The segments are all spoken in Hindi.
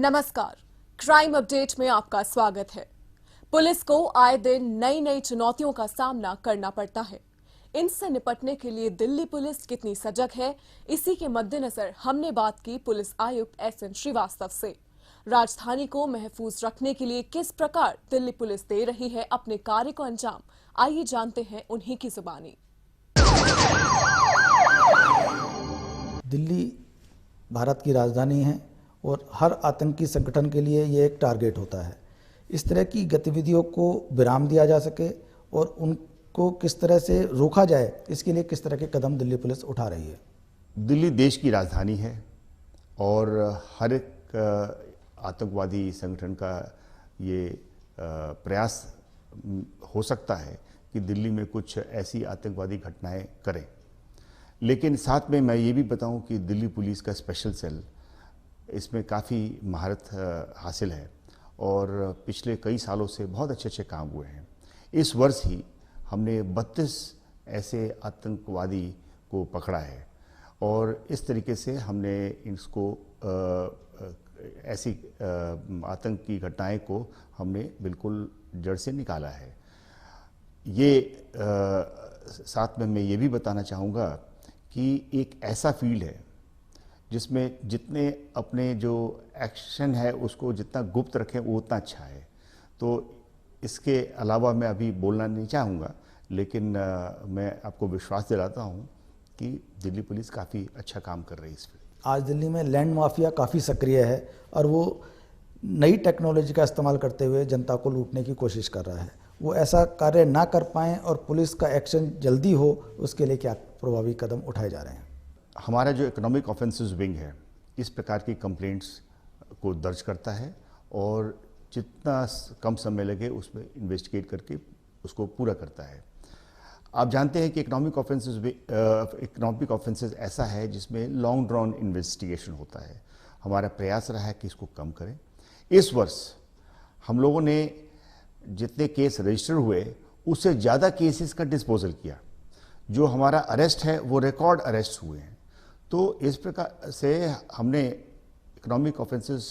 नमस्कार, क्राइम अपडेट में आपका स्वागत है। पुलिस को आए दिन नई नई चुनौतियों का सामना करना पड़ता है। इनसे निपटने के लिए दिल्ली पुलिस कितनी सजग है, इसी के मद्देनजर हमने बात की पुलिस आयुक्त एसएन श्रीवास्तव से। राजधानी को महफूज रखने के लिए किस प्रकार दिल्ली पुलिस दे रही है अपने कार्य को अंजाम, आइए जानते हैं उन्हीं की जुबानी। दिल्ली भारत की राजधानी है और हर आतंकी संगठन के लिए ये एक टारगेट होता है। इस तरह की गतिविधियों को विराम दिया जा सके और उनको किस तरह से रोका जाए, इसके लिए किस तरह के कदम दिल्ली पुलिस उठा रही है। दिल्ली देश की राजधानी है और हर एक आतंकवादी संगठन का ये प्रयास हो सकता है कि दिल्ली में कुछ ऐसी आतंकवादी घटनाएं करें। लेकिन साथ में मैं ये भी बताऊं कि दिल्ली पुलिस का स्पेशल सेल इसमें काफ़ी महारत हासिल है और पिछले कई सालों से बहुत अच्छे काम हुए हैं। इस वर्ष ही हमने 32 ऐसे आतंकवादी को पकड़ा है और इस तरीके से हमने इसको ऐसी आतंक की घटनाएं को हमने बिल्कुल जड़ से निकाला है। ये साथ में मैं ये भी बताना चाहूँगा कि एक ऐसा फील्ड है जिसमें जितने अपने जो एक्शन है उसको जितना गुप्त रखें वो उतना अच्छा है। तो इसके अलावा मैं अभी बोलना नहीं चाहूँगा, लेकिन मैं आपको विश्वास दिलाता हूँ कि दिल्ली पुलिस काफ़ी अच्छा काम कर रही है इस पर। आज दिल्ली में लैंड माफिया काफ़ी सक्रिय है और वो नई टेक्नोलॉजी का इस्तेमाल करते हुए जनता को लूटने की कोशिश कर रहा है। वो ऐसा कार्य ना कर पाएँ और पुलिस का एक्शन जल्दी हो, उसके लिए क्या प्रभावी कदम उठाए जा रहे हैं। हमारा जो इकोनॉमिक ऑफेंसेस विंग है इस प्रकार की कंप्लेंट्स को दर्ज करता है और जितना कम समय लगे उसमें इन्वेस्टिगेट करके उसको पूरा करता है। आप जानते हैं कि इकोनॉमिक ऑफेंसेस ऐसा है जिसमें लॉन्ग ड्रॉन इन्वेस्टिगेशन होता है। हमारा प्रयास रहा है कि इसको कम करें। इस वर्ष हम लोगों ने जितने केस रजिस्टर हुए उससे ज़्यादा केसेस का डिस्पोजल किया। जो हमारा अरेस्ट है वो रिकॉर्ड अरेस्ट हुए हैं। तो इस प्रकार से हमने इकोनॉमिक ऑफेंसेस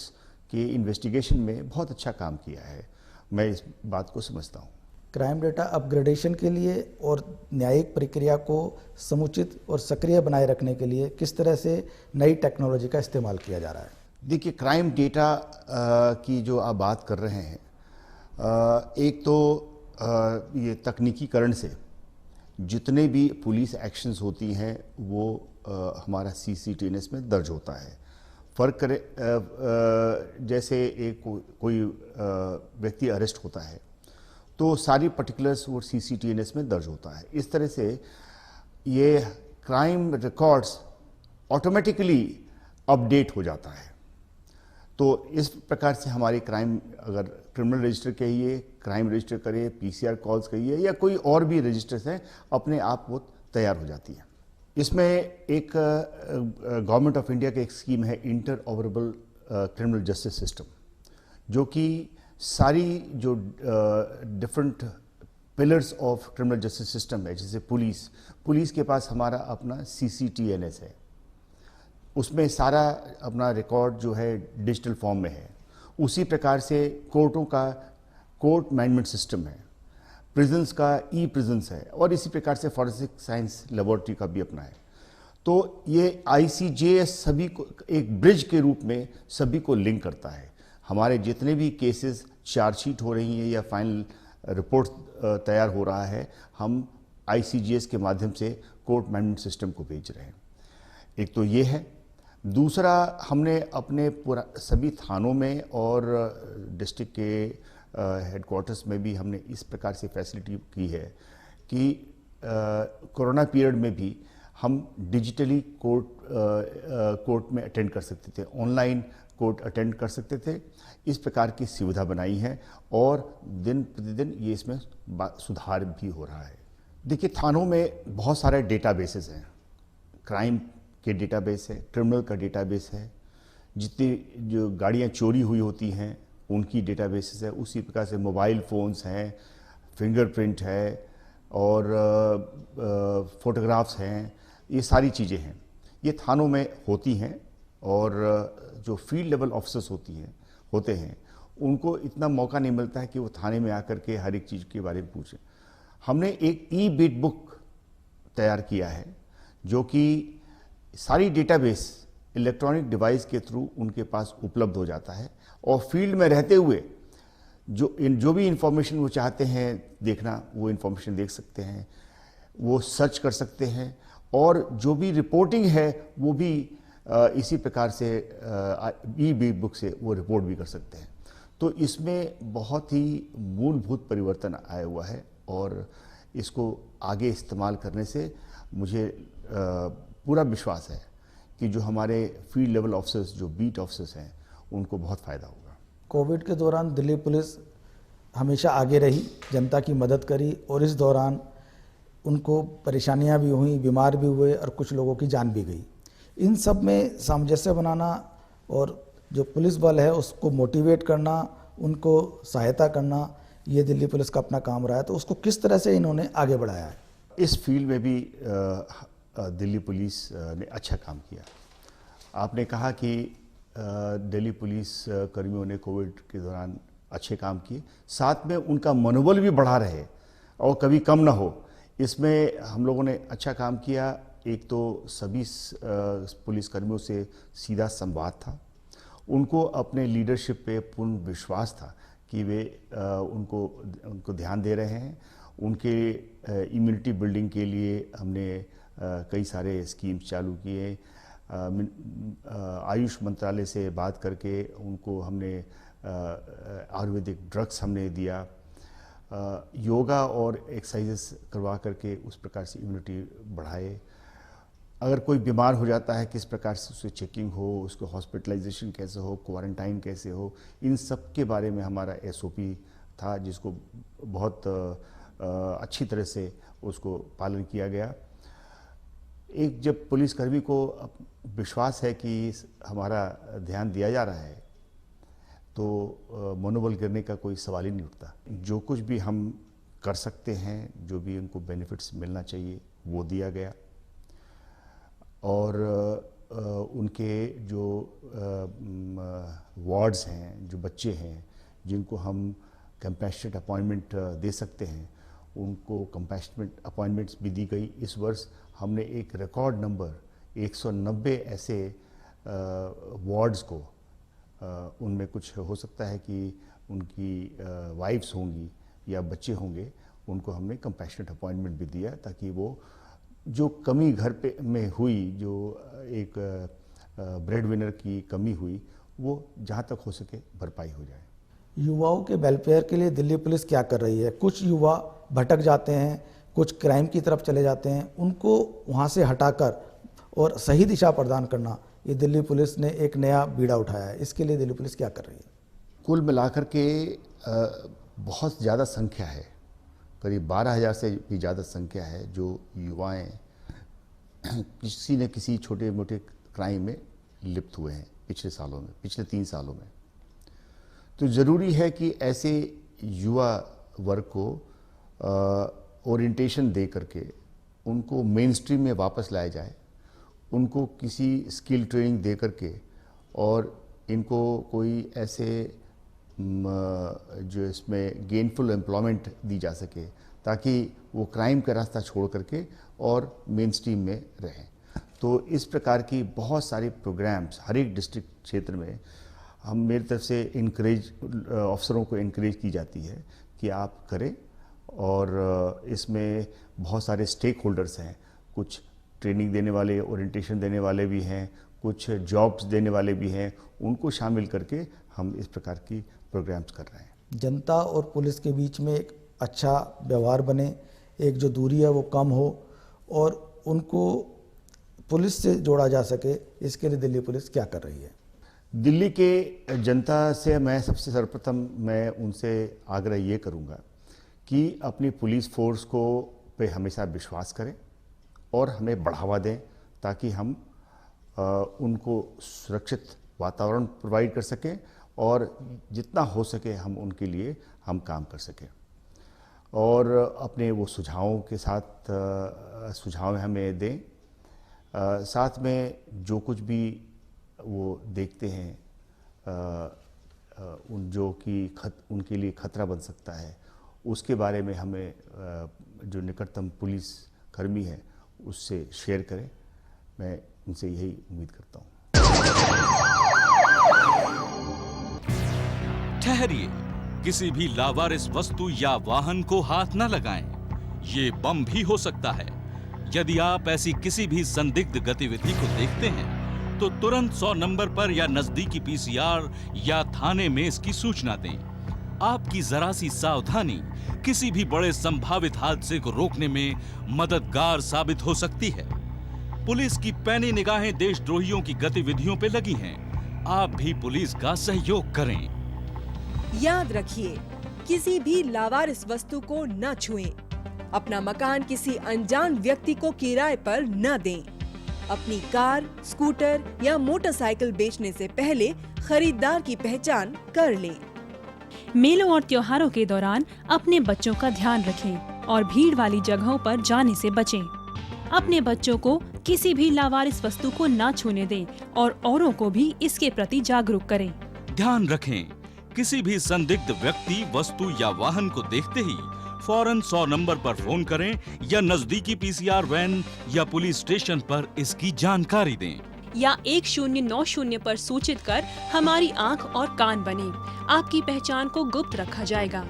के इन्वेस्टिगेशन में बहुत अच्छा काम किया है। मैं इस बात को समझता हूँ। क्राइम डेटा अपग्रेडेशन के लिए और न्यायिक प्रक्रिया को समुचित और सक्रिय बनाए रखने के लिए किस तरह से नई टेक्नोलॉजी का इस्तेमाल किया जा रहा है। देखिए, क्राइम डेटा की जो आप बात कर रहे हैं, एक तो ये तकनीकीकरण से जितने भी पुलिस एक्शंस होती हैं वो हमारा CCTNS में दर्ज होता है। फ़र्क करे जैसे एक कोई व्यक्ति अरेस्ट होता है तो सारी पर्टिकुलर्स वो CCTNS में दर्ज होता है। इस तरह से ये क्राइम रिकॉर्ड्स ऑटोमेटिकली अपडेट हो जाता है। तो इस प्रकार से हमारी क्राइम, अगर क्रिमिनल रजिस्टर कहिए, क्राइम रजिस्टर करिए, PCR कॉल्स कहिए या कोई और भी रजिस्टर्स हैं, अपने आप वो तैयार हो जाती है। इसमें एक गवर्नमेंट ऑफ इंडिया की एक स्कीम है इंटरऑपरेबल क्रिमिनल जस्टिस सिस्टम, जो कि सारी जो different pillars of criminal justice system है, जैसे पुलिस के पास हमारा अपना CCTNS है, उसमें सारा अपना रिकॉर्ड जो है डिजिटल फॉर्म में है। उसी प्रकार से कोर्टों का कोर्ट मैनेजमेंट सिस्टम है, प्रिजन्स का ई-प्रिजन्स है और इसी प्रकार से फॉरेंसिक साइंस लेबोरेटरी का भी अपना है। तो ये ICJS सभी को एक ब्रिज के रूप में सभी को लिंक करता है। हमारे जितने भी केसेस चार्जशीट हो रही हैं या फाइनल रिपोर्ट तैयार हो रहा है, हम ICJS के माध्यम से कोर्ट मैनेजमेंट सिस्टम को भेज रहे हैं। एक तो ये है। दूसरा, हमने अपने सभी थानों में और डिस्ट्रिक्ट के हेडक्वार्टर्स में भी हमने इस प्रकार से फैसिलिटी की है कि कोरोना पीरियड में भी हम डिजिटली कोर्ट में अटेंड कर सकते थे, ऑनलाइन कोर्ट अटेंड कर सकते थे। इस प्रकार की सुविधा बनाई है और दिन प्रतिदिन ये इसमें सुधार भी हो रहा है। देखिए, थानों में बहुत सारे डेटाबेसेस हैं। क्राइम के डेटाबेस है, क्रिमिनल का डेटाबेस है, जितनी जो गाड़ियाँ चोरी हुई होती हैं उनकी डेटाबेसेस है। उसी प्रकार से मोबाइल फ़ोन्स हैं, फिंगरप्रिंट है और फोटोग्राफ्स हैं, ये सारी चीज़ें हैं। ये थानों में होती हैं और जो फील्ड लेवल ऑफिसर्स होती हैं होते हैं उनको इतना मौका नहीं मिलता है कि वो थाने में आकर के हर एक चीज़ के बारे में पूछें। हमने एक ई बीट बुक तैयार किया है जो कि सारी डेटाबेस इलेक्ट्रॉनिक डिवाइस के थ्रू उनके पास उपलब्ध हो जाता है और फील्ड में रहते हुए जो भी इंफॉर्मेशन वो चाहते हैं देखना, वो इंफॉर्मेशन देख सकते हैं, वो सर्च कर सकते हैं और जो भी रिपोर्टिंग है वो भी इसी प्रकार से ई बी बुक से वो रिपोर्ट भी कर सकते हैं। तो इसमें बहुत ही मूलभूत परिवर्तन आया हुआ है और इसको आगे इस्तेमाल करने से मुझे पूरा विश्वास है कि जो हमारे फील्ड लेवल ऑफिसर्स, जो बीट ऑफिसर्स हैं, उनको बहुत फ़ायदा होगा। कोविड के दौरान दिल्ली पुलिस हमेशा आगे रही, जनता की मदद करी और इस दौरान उनको परेशानियां भी हुई, बीमार भी हुए और कुछ लोगों की जान भी गई। इन सब में सामंजस्य बनाना और जो पुलिस बल है उसको मोटिवेट करना, उनको सहायता करना, ये दिल्ली पुलिस का अपना काम रहा है। तो उसको किस तरह से इन्होंने आगे बढ़ाया है? इस फील्ड में भी दिल्ली पुलिस ने अच्छा काम किया। आपने कहा कि दिल्ली पुलिस कर्मियों ने कोविड के दौरान अच्छे काम किए, साथ में उनका मनोबल भी बढ़ा रहे और कभी कम ना हो, इसमें हम लोगों ने अच्छा काम किया। एक तो सभी पुलिस कर्मियों से सीधा संवाद था, उनको अपने लीडरशिप पे पूर्ण विश्वास था कि वे उनको ध्यान दे रहे हैं। उनके इम्यूनिटी बिल्डिंग के लिए हमने कई सारे स्कीम्स चालू किए। आयुष मंत्रालय से बात करके उनको हमने आयुर्वेदिक ड्रग्स हमने दिया, योगा और एक्सरसाइजेस करवा करके उस प्रकार से इम्यूनिटी बढ़ाए। अगर कोई बीमार हो जाता है किस प्रकार से उसकी चेकिंग हो, उसको हॉस्पिटलाइजेशन कैसे हो, क्वारंटाइन कैसे हो, इन सब के बारे में हमारा एसओपी था जिसको बहुत अच्छी तरह से उसको पालन किया गया। एक जब पुलिसकर्मी को विश्वास है कि हमारा ध्यान दिया जा रहा है तो मनोबल गिरने का कोई सवाल ही नहीं उठता। जो कुछ भी हम कर सकते हैं, जो भी उनको बेनिफिट्स मिलना चाहिए वो दिया गया और उनके जो वार्ड्स हैं, जो बच्चे हैं जिनको हम कंपैशनेट अपॉइंटमेंट दे सकते हैं, उनको कंपैशनेट अपॉइंटमेंट्स भी दी गई। इस वर्ष हमने एक रिकॉर्ड नंबर 190 ऐसे वार्ड्स को, उनमें कुछ हो सकता है कि उनकी वाइफ्स होंगी या बच्चे होंगे, उनको हमने कंपैशनेट अपॉइंटमेंट भी दिया ताकि वो जो कमी घर पे में हुई, जो एक ब्रेड विनर की कमी हुई, वो जहाँ तक हो सके भरपाई हो जाए। युवाओं के वेलफेयर के लिए दिल्ली पुलिस क्या कर रही है? कुछ युवा भटक जाते हैं, कुछ क्राइम की तरफ चले जाते हैं, उनको वहाँ से हटाकर और सही दिशा प्रदान करना, ये दिल्ली पुलिस ने एक नया बीड़ा उठाया है। इसके लिए दिल्ली पुलिस क्या कर रही है? कुल मिलाकर के बहुत ज़्यादा संख्या है, करीब 12,000 से भी ज़्यादा संख्या है जो युवाएं किसी न किसी छोटे मोटे क्राइम में लिप्त हुए हैं पिछले सालों में, पिछले 3 सालों में। तो ज़रूरी है कि ऐसे युवा वर्ग को ओरिएंटेशन दे करके उनको मेन स्ट्रीम में वापस लाया जाए, उनको किसी स्किल ट्रेनिंग दे करके और इनको कोई ऐसे जो इसमें गेनफुल एम्प्लॉयमेंट दी जा सके ताकि वो क्राइम का रास्ता छोड़ करके और मेन स्ट्रीम में रहें। तो इस प्रकार की बहुत सारे प्रोग्राम्स हर एक डिस्ट्रिक्ट क्षेत्र में हम मेरी तरफ से अफसरों को इनकरेज की जाती है कि आप करें। और इसमें बहुत सारे स्टेक होल्डर्स हैं, कुछ ट्रेनिंग देने वाले, ओरिएंटेशन देने वाले भी हैं, कुछ जॉब्स देने वाले भी हैं, उनको शामिल करके हम इस प्रकार की प्रोग्राम्स कर रहे हैं। जनता और पुलिस के बीच में एक अच्छा व्यवहार बने, एक जो दूरी है वो कम हो और उनको पुलिस से जोड़ा जा सके, इसके लिए दिल्ली पुलिस क्या कर रही है? दिल्ली के जनता से मैं सबसे सर्वप्रथम मैं उनसे आग्रह ये करूँगा कि अपनी पुलिस फोर्स को पे हमेशा विश्वास करें और हमें बढ़ावा दें ताकि हम उनको सुरक्षित वातावरण प्रोवाइड कर सकें और जितना हो सके हम उनके लिए हम काम कर सकें। और अपने वो सुझावों के साथ सुझाव हमें दें, साथ में जो कुछ भी वो देखते हैं उनके लिए खतरा बन सकता है, उसके बारे में हमें जो निकटतम पुलिस कर्मी है उससे शेयर करें। मैं उनसे यही उम्मीद करता हूँ। ठहरिए, किसी भी लावारिस वस्तु या वाहन को हाथ न लगाएं। ये बम भी हो सकता है। यदि आप ऐसी किसी भी संदिग्ध गतिविधि को देखते हैं तो तुरंत 100 नंबर पर या नजदीकी पीसीआर या थाने में इसकी सूचना दें। आपकी जरा सी सावधानी किसी भी बड़े संभावित हादसे को रोकने में मददगार साबित हो सकती है। पुलिस की पैनी निगाहें देशद्रोहियों की गतिविधियों पे लगी हैं। आप भी पुलिस का सहयोग करें। याद रखिए, किसी भी लावारिस वस्तु को न छुएं। अपना मकान किसी अनजान व्यक्ति को किराए पर न दें। अपनी कार, स्कूटर या मोटरसाइकिल बेचने से पहले खरीदार की पहचान कर लें। मेलों और त्योहारों के दौरान अपने बच्चों का ध्यान रखें और भीड़ वाली जगहों पर जाने से बचें। अपने बच्चों को किसी भी लावारिस वस्तु को न छूने दें और औरों को भी इसके प्रति जागरूक करें। ध्यान रखें, किसी भी संदिग्ध व्यक्ति, वस्तु या वाहन को देखते ही फौरन 100 नंबर पर फोन करें या नजदीकी पीसीआर वैन या पुलिस स्टेशन पर इसकी जानकारी दें। या 1090 पर सूचित कर हमारी आंख और कान बने। आपकी पहचान को गुप्त रखा जाएगा।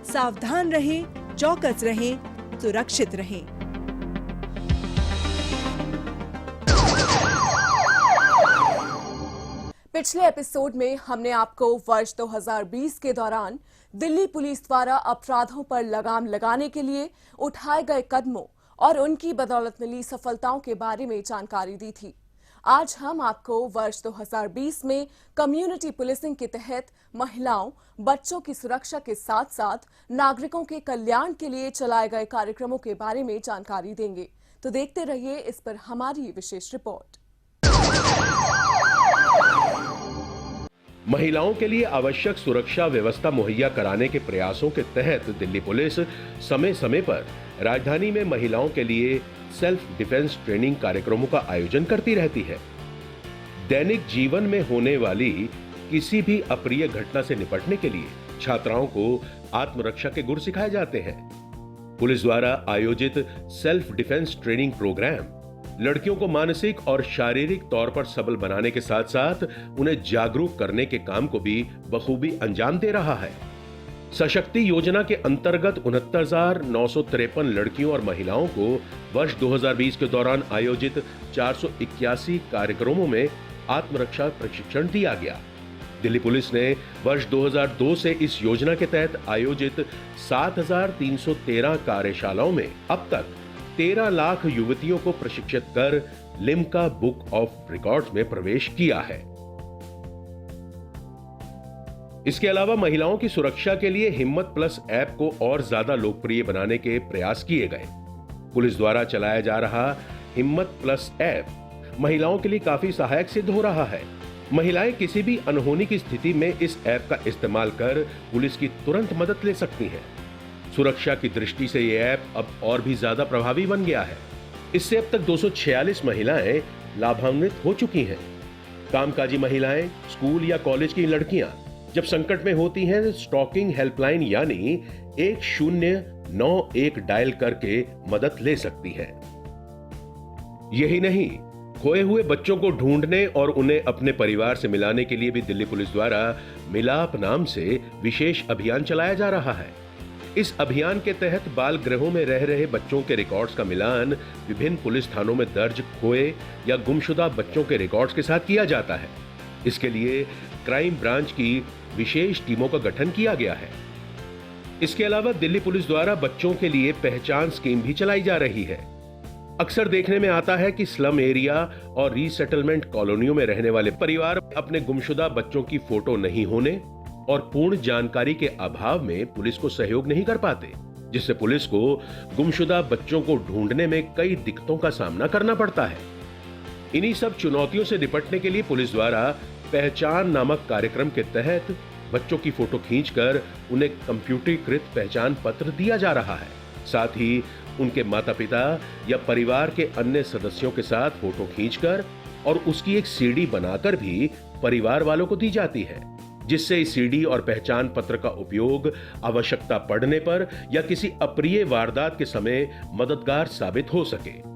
सावधान रहें, चौकस रहें, सुरक्षित रहें। पिछले एपिसोड में हमने आपको वर्ष 2020 के दौरान दिल्ली पुलिस द्वारा अपराधों पर लगाम लगाने के लिए उठाए गए कदमों और उनकी बदौलत मिली सफलताओं के बारे में जानकारी दी थी। आज हम आपको वर्ष 2020 में कम्युनिटी पुलिसिंग के तहत महिलाओं, बच्चों की सुरक्षा के साथ साथ नागरिकों के कल्याण के लिए चलाए गए कार्यक्रमों के बारे में जानकारी देंगे। तो देखते रहिए इस पर हमारी विशेष रिपोर्ट। महिलाओं के लिए आवश्यक सुरक्षा व्यवस्था मुहैया कराने के प्रयासों के तहत दिल्ली पुलिस समय समय पर राजधानी में महिलाओं के लिए सेल्फ डिफेंस ट्रेनिंग कार्यक्रमों का आयोजन करती रहती है। दैनिक जीवन में होने वाली किसी भी अप्रिय घटना से निपटने के लिए छात्राओं को आत्मरक्षा के गुर सिखाए जाते हैं। पुलिस द्वारा आयोजित सेल्फ डिफेंस ट्रेनिंग प्रोग्राम लड़कियों को मानसिक और शारीरिक तौर पर सबल बनाने के साथ साथ उन्हें जागरूक करने के काम को भी बखूबी अंजाम दे रहा है। सशक्ति योजना के अंतर्गत 69,953 लड़कियों और महिलाओं को वर्ष 2020 के दौरान आयोजित 481 कार्यक्रमों में आत्मरक्षा प्रशिक्षण दिया गया। दिल्ली पुलिस ने वर्ष 2002 से इस योजना के तहत आयोजित 7,313 कार्यशालाओं में अब तक 13 लाख युवतियों को प्रशिक्षित कर लिम्का बुक ऑफ रिकॉर्ड्स में प्रवेश किया है। इसके अलावा महिलाओं की सुरक्षा के लिए हिम्मत प्लस ऐप को और ज्यादा लोकप्रिय बनाने के प्रयास किए गए। पुलिस द्वारा चलाया जा रहा हिम्मत प्लस ऐप महिलाओं के लिए काफी सहायक सिद्ध हो रहा है। महिलाएं किसी भी अनहोनी की स्थिति में इस ऐप का इस्तेमाल कर पुलिस की तुरंत मदद ले सकती हैं। सुरक्षा की दृष्टि से यह ऐप अब और भी ज्यादा प्रभावी बन गया है। इससे अब तक 246 महिलाएं लाभान्वित हो चुकी हैं। कामकाजी महिलाएं, स्कूल या कॉलेज की लड़कियां जब संकट में होती हैं, स्टॉकिंग हेल्पलाइन यानी 1091 डायल करके मदद ले सकती हैं। यही नहीं, खोए हुए बच्चों को ढूंढने और उन्हें अपने परिवार से मिलाने के लिए भी दिल्ली पुलिस द्वारा मिलाप नाम से विशेष अभियान चलाया जा रहा है। इस अभियान के तहत बाल गृहों में रह रहे बच्चों के रिकॉर्ड्स का मिलान विभिन्न पुलिस थानों में दर्ज खोए या गुमशुदा बच्चों के रिकॉर्ड्स के साथ किया जाता है। इसके लिए क्राइम ब्रांच की विशेष टीमों का गठन किया गया है। इसके अलावा दिल्ली पुलिस द्वारा बच्चों के लिए पहचान स्कीम भी चलाई जा रही है। अक्सर देखने में आता है कि स्लम एरिया और रीसेटलमेंट कॉलोनियों में रहने वाले परिवार अपने गुमशुदा बच्चों की फोटो नहीं होने और पूर्ण जानकारी के अभाव में पुलिस को सहयोग नहीं कर पाते, जिससे पुलिस को गुमशुदा बच्चों को ढूंढने में कई दिक्कतों का सामना करना पड़ता है। इन्हीं सब चुनौतियों से निपटने के लिए पुलिस द्वारा पहचान नामक कार्यक्रम के तहत बच्चों की फोटो खींचकर उन्हें कंप्यूटरीकृत पहचान पत्र दिया जा रहा है। साथ ही उनके माता पिता या परिवार के अन्य सदस्यों के साथ फोटो खींचकर और उसकी एक सीडी बनाकर भी परिवार वालों को दी जाती है। जिससे इस सीडी और पहचान पत्र का उपयोग आवश्यकता पड़ने पर या किसी अप्रिय वारदात के समय मददगार साबित हो सके।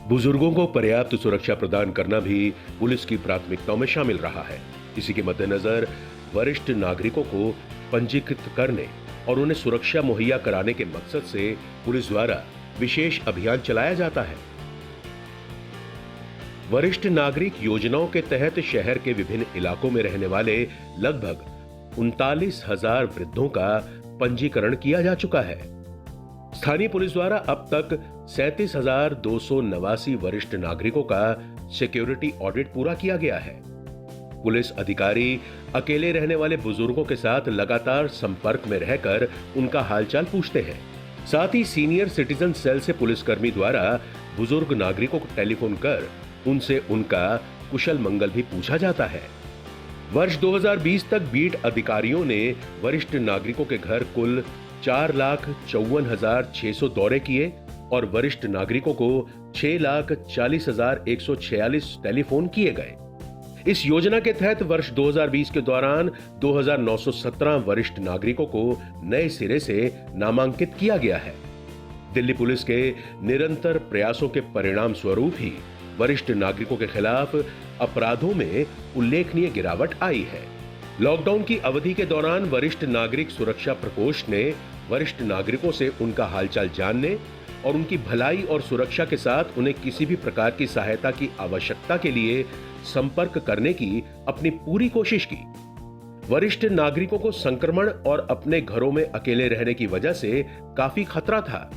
बुजुर्गों को पर्याप्त सुरक्षा प्रदान करना भी पुलिस की प्राथमिकताओं में शामिल रहा है। इसी के मद्देनजर वरिष्ठ नागरिकों को पंजीकृत करने और उन्हें सुरक्षा मुहैया कराने के मकसद से पुलिस द्वारा विशेष अभियान चलाया जाता है। वरिष्ठ नागरिक योजनाओं के तहत शहर के विभिन्न इलाकों में रहने वाले लगभग 39,000 वृद्धों का पंजीकरण किया जा चुका है। स्थानीय पुलिस द्वारा अब तक 37,289 वरिष्ठ नागरिकों का सिक्योरिटी ऑडिट पूरा किया गया है। पुलिस अधिकारी अकेले रहने वाले बुजुर्गों के साथ लगातार संपर्क में रहकर उनका हालचाल पूछते हैं। साथ ही सीनियर सिटीजन सेल से पुलिसकर्मी द्वारा बुजुर्ग नागरिकों को टेलीफोन कर उनसे उनका कुशल मंगल भी पूछा जाता है। वर्ष 2020 तक बीट अधिकारियों ने वरिष्ठ नागरिकों के घर कुल 4,54,600 दौरे किए और वरिष्ठ नागरिकों को 6,40,146 टेलीफोन किए गए। इस योजना के तहत वर्ष 2020 के दौरान 2,917 वरिष्ठ नागरिकों को नए सिरे से नामांकित किया गया है। दिल्ली पुलिस के निरंतर प्रयासों के परिणाम स्वरूप ही वरिष्ठ नागरिकों के खिलाफ अपराधों में उल्लेखनीय गिरावट आई है। लॉकडाउन की अवधि के दौरान वरिष्ठ नागरिक सुरक्षा प्रकोष्ठ ने वरिष्ठ नागरिकों से उनका हालचाल जानने और उनकी भलाई और सुरक्षा के साथ उन्हें किसी भी प्रकार की सहायता की आवश्यकता के लिए संपर्क करने की अपनी पूरी कोशिश की। वरिष्ठ नागरिकों को संक्रमण और अपने घरों में अकेले रहने की वजह से काफी खतरा था।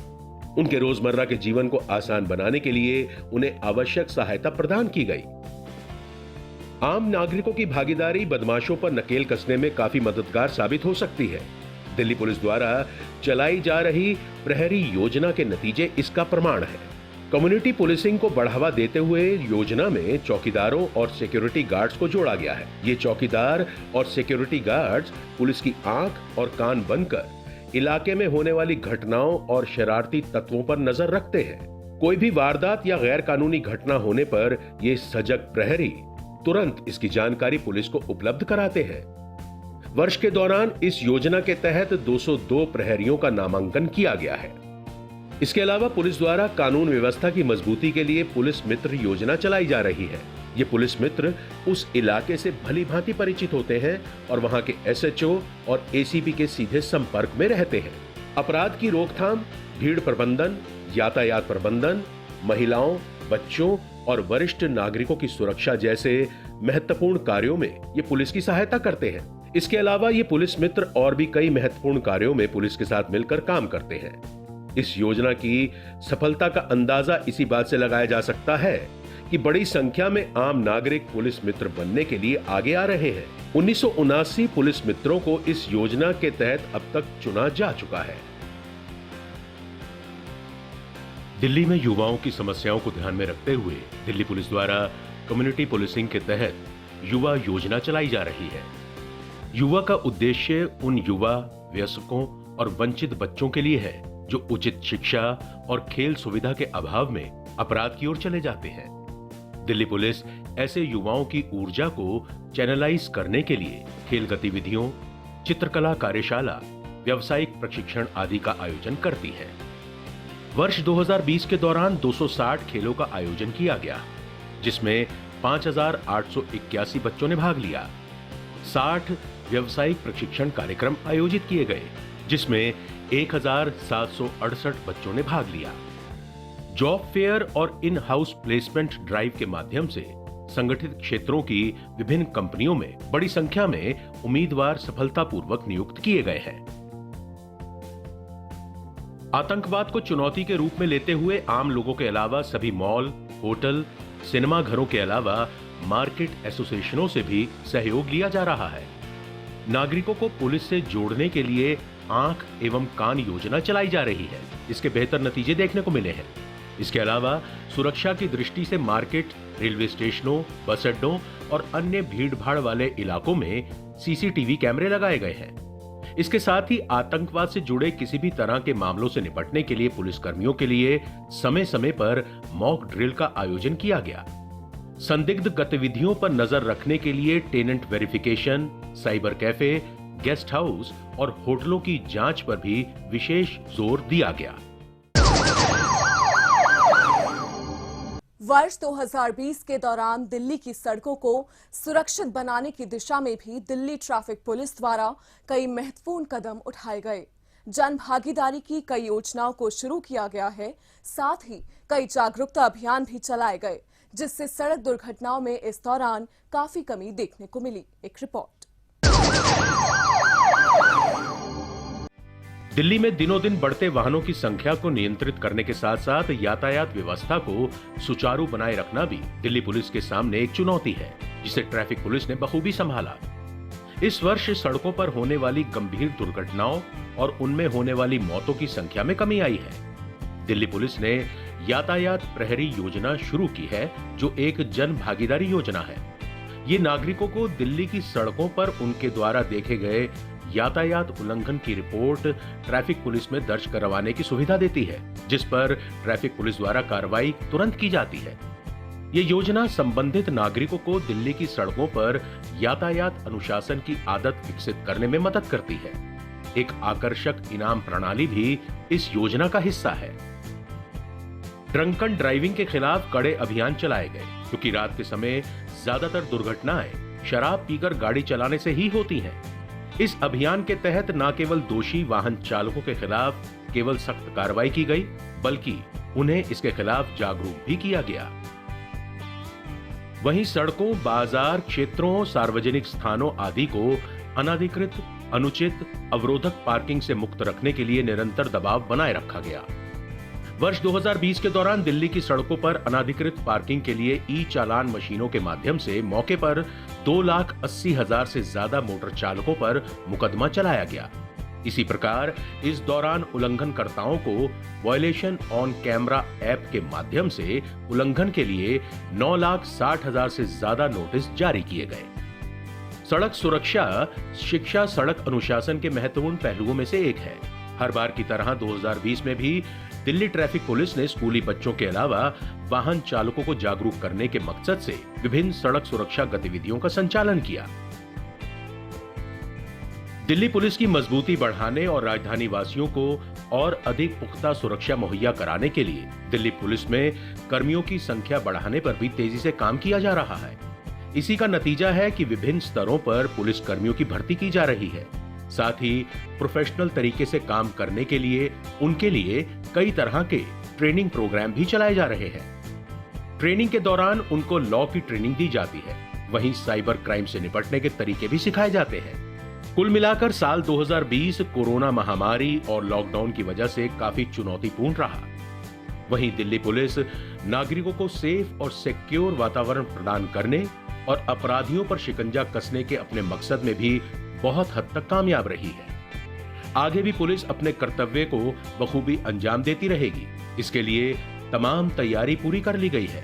उनके रोजमर्रा के जीवन को आसान बनाने के लिए उन्हें आवश्यक सहायता प्रदान की गई। आम नागरिकों की भागीदारी बदमाशों पर नकेल कसने में काफी मददगार साबित हो सकती है। दिल्ली पुलिस द्वारा चलाई जा रही प्रहरी योजना के नतीजे इसका प्रमाण है। कम्युनिटी पुलिसिंग को बढ़ावा देते हुए योजना में चौकीदारों और सिक्योरिटी गार्ड्स को जोड़ा गया है। ये चौकीदार और सिक्योरिटी गार्ड्स पुलिस की आंख और कान बनकर इलाके में होने वाली घटनाओं और शरारती तत्वों पर नजर रखते हैं। कोई भी वारदात या गैर कानूनी घटना होने पर ये सजग प्रहरी तुरंत इसकी जानकारी पुलिस को उपलब्ध कराते हैं। वर्ष के दौरान इस योजना के तहत 202 प्रहरियों का नामांकन किया गया है। इसके अलावा पुलिस द्वारा कानून व्यवस्था की मजबूती के लिए पुलिस मित्र योजना चलाई जा रही है। ये पुलिस मित्र उस इलाके से भली भांति परिचित होते हैं और वहां के एसएचओ और एसीपी के सीधे संपर्क में रहते हैं। अपराध की रोकथाम, भीड़ प्रबंधन, यातायात प्रबंधन, महिलाओं, बच्चों और वरिष्ठ नागरिकों की सुरक्षा जैसे महत्वपूर्ण कार्यों में ये पुलिस की सहायता करते हैं। इसके अलावा ये पुलिस मित्र और भी कई महत्वपूर्ण कार्यों में पुलिस के साथ मिलकर काम करते हैं। इस योजना की सफलता का अंदाजा इसी बात से लगाया जा सकता है कि बड़ी संख्या में आम नागरिक पुलिस मित्र बनने के लिए आगे आ रहे हैं। 1979 पुलिस मित्रों को इस योजना के तहत अब तक चुना जा चुका है। दिल्ली में युवाओं की समस्याओं को ध्यान में रखते हुए दिल्ली पुलिस द्वारा कम्युनिटी पुलिसिंग के तहत युवा योजना चलाई जा रही है। युवा का उद्देश्य उन युवा, वयस्कों और वंचित बच्चों के लिए है जो उचित शिक्षा और खेल सुविधा के अभाव में अपराध की ओर चले जाते हैं। दिल्ली पुलिस ऐसे युवाओं की ऊर्जा को चैनलाइज करने के लिए खेल गतिविधियों, चित्रकला कार्यशाला, व्यावसायिक प्रशिक्षण आदि का आयोजन करती है। वर्ष 2020 के दौरान 260 खेलों का आयोजन किया गया, जिसमें 5,881 बच्चों ने भाग लिया। 60 व्यावसायिक प्रशिक्षण कार्यक्रम आयोजित किए गए, जिसमें 1,768 बच्चों ने भाग लिया। जॉब फेयर और इन हाउस प्लेसमेंट ड्राइव के माध्यम से संगठित क्षेत्रों की विभिन्न कंपनियों में बड़ी संख्या में उम्मीदवार सफलतापूर्वक नियुक्त किए गए हैं। आतंकवाद को चुनौती के रूप में लेते हुए आम लोगों के अलावा सभी मॉल, होटल, सिनेमा घरों के अलावा मार्केट एसोसिएशनों से भी सहयोग लिया जा रहा है। नागरिकों को पुलिस से जोड़ने के लिए आंख एवं कान योजना चलाई जा रही है। इसके बेहतर नतीजे देखने को मिले हैं। इसके अलावा सुरक्षा की दृष्टि से मार्केट, रेलवे स्टेशनों, बस अड्डों और अन्य भीड़-भाड़ वाले इलाकों में सीसीटीवी कैमरे लगाए गए हैं। इसके साथ ही आतंकवाद से जुड़े किसी भी तरह के मामलों से निपटने के लिए पुलिसकर्मियों के लिए समय समय पर मॉक ड्रिल का आयोजन किया गया। संदिग्ध गतिविधियों पर नजर रखने के लिए tenant verification, cyber cafe, guest house और होटलों की जांच पर भी विशेष जोर दिया गया। वर्ष 2020 के दौरान दिल्ली की सड़कों को सुरक्षित बनाने की दिशा में भी दिल्ली ट्रैफिक पुलिस द्वारा कई महत्वपूर्ण कदम उठाए गए। जन भागीदारी की कई योजनाओं को शुरू किया गया है, साथ ही कई जागरूकता अभियान भी चलाए गए, जिससे सड़क दुर्घटनाओं में इस दौरान काफी कमी देखने को मिली। एक रिपोर्ट। दिल्ली में दिनों दिन बढ़ते वाहनों की संख्या को नियंत्रित करने के साथ साथ यातायात व्यवस्था को सुचारू बनाए रखना भी दिल्ली पुलिस के सामने एक चुनौती है, जिसे ट्रैफिक पुलिस ने बखूबी संभाला। इस वर्ष सड़कों पर होने वाली गंभीर दुर्घटनाओं और उनमें होने वाली मौतों की संख्या में कमी आई है। दिल्ली पुलिस ने यातायात प्रहरी योजना शुरू की है, जो एक जन भागीदारी योजना है। ये नागरिकों को दिल्ली की सड़कों पर उनके द्वारा देखे गए यातायात उल्लंघन की रिपोर्ट ट्रैफिक पुलिस में दर्ज करवाने की सुविधा देती है, जिस पर ट्रैफिक पुलिस द्वारा कार्रवाई तुरंत की जाती है। ये योजना संबंधित नागरिकों को दिल्ली की सड़कों पर यातायात अनुशासन की आदत विकसित करने में मदद करती है। एक आकर्षक इनाम प्रणाली भी इस योजना का हिस्सा है। ड्रंकन ड्राइविंग के खिलाफ कड़े अभियान चलाए गए, क्योंकि रात के समय ज्यादातर दुर्घटनाएं शराब पीकर गाड़ी चलाने से ही होती हैं। इस अभियान के तहत न केवल दोषी वाहन चालकों के खिलाफ केवल सख्त कार्रवाई की गई, बल्कि उन्हें इसके खिलाफ जागरूक भी किया गया। वहीं सड़कों, बाजार क्षेत्रों, सार्वजनिक स्थानों आदि को अनाधिकृत, अनुचित, अवरोधक पार्किंग से मुक्त रखने के लिए निरंतर दबाव बनाए रखा गया। वर्ष 2020 के दौरान दिल्ली की सड़कों पर अनाधिकृत पार्किंग के लिए ई चालान मशीनों के माध्यम से मौके पर 2,80,000 से ज्यादा मोटर चालकों पर मुकदमा चलाया गया। इसी प्रकार इस दौरान उल्लंघनकर्ताओं को वायलेशन ऑन कैमरा ऐप के माध्यम से उल्लंघन के लिए 9,60,000 से ज्यादा नोटिस जारी किए गए। सड़क सुरक्षा शिक्षा सड़क अनुशासन के महत्वपूर्ण पहलुओं में से एक है। हर बार की तरह 2020 में भी दिल्ली ट्रैफिक पुलिस ने स्कूली बच्चों के अलावा वाहन चालकों को जागरूक करने के मकसद से विभिन्न सड़क सुरक्षा गतिविधियों का संचालन किया। दिल्ली पुलिस की मजबूती बढ़ाने और राजधानी वासियों को और अधिक पुख्ता सुरक्षा मुहैया कराने के लिए दिल्ली पुलिस में कर्मियों की संख्या बढ़ाने पर भी तेजी से काम किया जा रहा है। इसी का नतीजा है कि विभिन्न स्तरों पर पुलिस कर्मियों की भर्ती की जा रही है। साथ ही प्रोफेशनल तरीके से काम करने के लिए उनके लिए कई तरह के ट्रेनिंग प्रोग्राम भी चलाए जा रहे हैं। ट्रेनिंग के दौरान उनको लॉ की ट्रेनिंग दी जाती है, वहीं साइबर क्राइम से निपटने के तरीके भी सिखाए जाते हैं। कुल मिलाकर साल 2020 कोरोना महामारी और लॉकडाउन की वजह से काफी चुनौतीपूर्ण रहा। वहीं दिल्ली पुलिस नागरिकों को सेफ और सिक्योर वातावरण प्रदान करने और अपराधियों पर शिकंजा कसने के अपने मकसद में भी बहुत हद तक कामयाब रही है। आगे भी पुलिस अपने कर्तव्य को बखूबी अंजाम देती रहेगी। इसके लिए तमाम तैयारी पूरी कर ली गई है।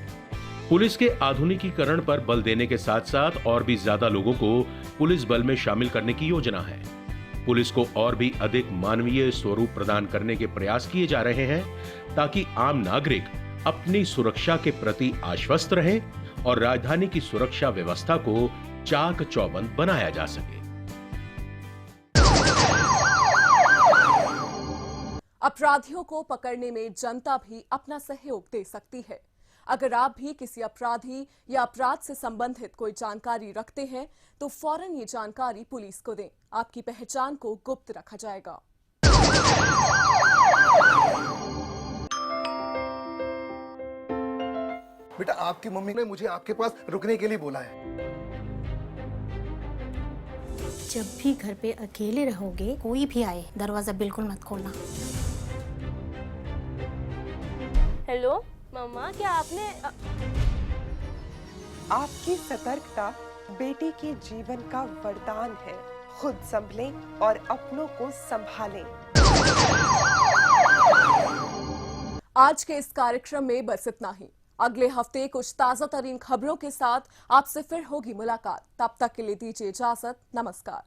पुलिस के आधुनिकीकरण पर बल देने के साथ साथ और भी ज्यादा लोगों को पुलिस बल में शामिल करने की योजना है। पुलिस को और भी अधिक मानवीय स्वरूप प्रदान करने के प्रयास किए जा रहे हैं, ताकि आम नागरिक अपनी सुरक्षा के प्रति आश्वस्त रहें और राजधानी की सुरक्षा व्यवस्था को चाक चौबंद बनाया जा सके। अपराधियों को पकड़ने में जनता भी अपना सहयोग दे सकती है। अगर आप भी किसी अपराधी या अपराध से संबंधित कोई जानकारी रखते हैं तो फौरन ये जानकारी पुलिस को दें। आपकी पहचान को गुप्त रखा जाएगा। बेटा, आपकी मम्मी ने मुझे आपके पास रुकने के लिए बोला है। जब भी घर पे अकेले रहोगे, कोई भी आए दरवाजा बिल्कुल मत खोलना। हेलो मम्मा, क्या आपने आपकी सतर्कता बेटी के जीवन का वरदान है। खुद संभलें और अपनों को संभालें। आज के इस कार्यक्रम में बस इतना ही। अगले हफ्ते कुछ ताजा तरीन खबरों के साथ आपसे फिर होगी मुलाकात। तब तक के लिए दीजिए इजाजत। नमस्कार।